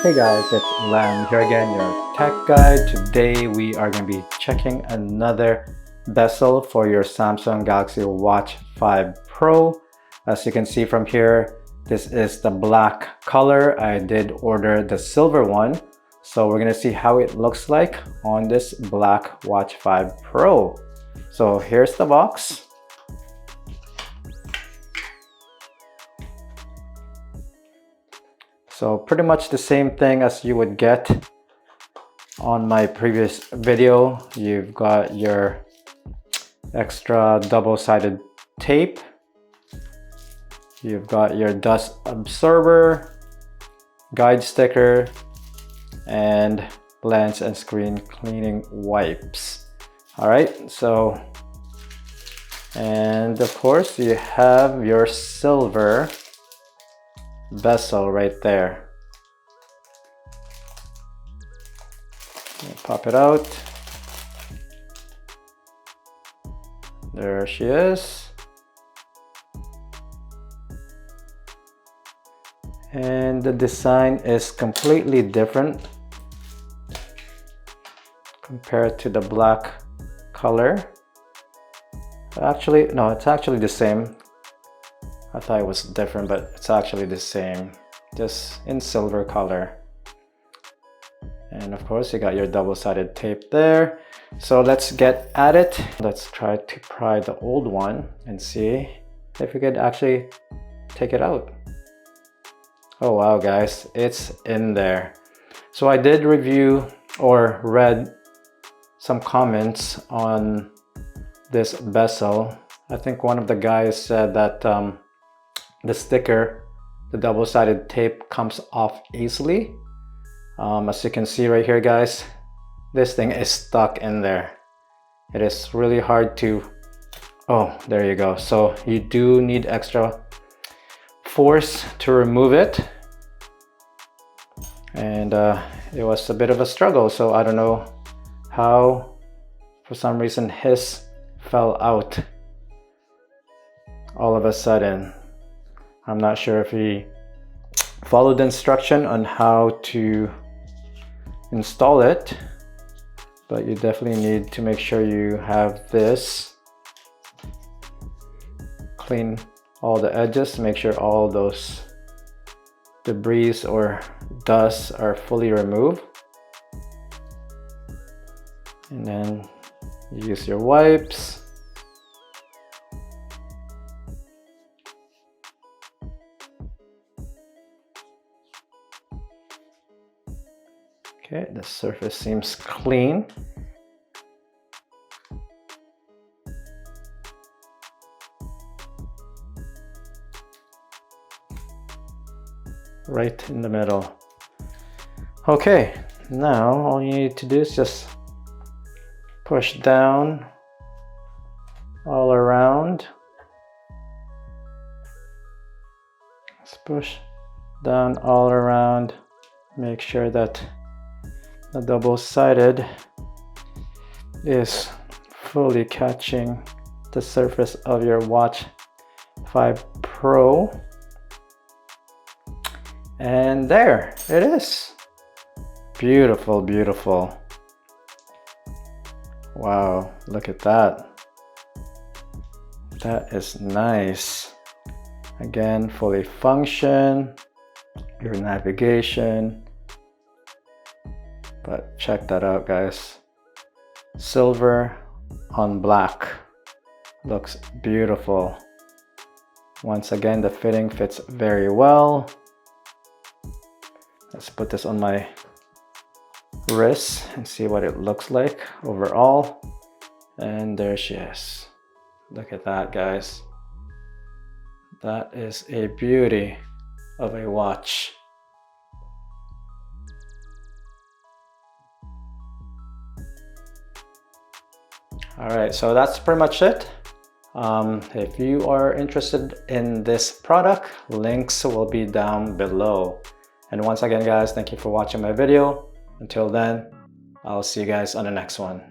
Hey guys, it's Blaine here again, your tech guide. Today we are going to be checking another bezel for your Samsung Galaxy Watch 5 Pro. As you can see from here, this is the black color. I did order the silver one, so we're going to see how it looks like on this black Watch 5 Pro. So here's the box. So pretty much the same thing as you would get on my previous video. You've got your extra double-sided tape. You've got your dust absorber, guide sticker, and lens and screen cleaning wipes. All right, so, and of course you have your silver bezel right there. Pop it out. There she is. And the design is completely different compared to the black color. Actually, no, it's actually the same. I thought it was different, but it's actually the same, just in silver color. And of course, you got your double-sided tape there. So let's get at it. Let's try to pry the old one and see if we could actually take it out. Oh wow, guys, it's in there. So I did review or read some comments on this bezel. I think one of the guys said that the sticker, the double-sided tape, comes off easily. As you can see right here, guys, this thing is stuck in there. It is really hard to, oh, there you go. So you do need extra force to remove it. And it was a bit of a struggle. So I don't know how, for some reason, his fell out all of a sudden. I'm not sure if he followed the instruction on how to install it, but you definitely need to make sure you have this. Clean all the edges, make sure all those debris or dust are fully removed. And then you use your wipes. Okay, the surface seems clean. Right in the middle. Okay, now all you need to do is just push down all around. Let's push down all around. Make sure that the double-sided is fully catching the surface of your Watch 5 Pro. And there it is. Beautiful, beautiful. Wow, look at that. That is nice. Again, fully function, your navigation. But check that out, guys. Silver on black. Looks beautiful. Once again, the fitting fits very well. Let's put this on my wrist and see what it looks like overall. And there she is. Look at that, guys. That is a beauty of a watch. Alright, so that's pretty much it. If you are interested in this product, links will be down below. And once again, guys, thank you for watching my video. Until then, I'll see you guys on the next one.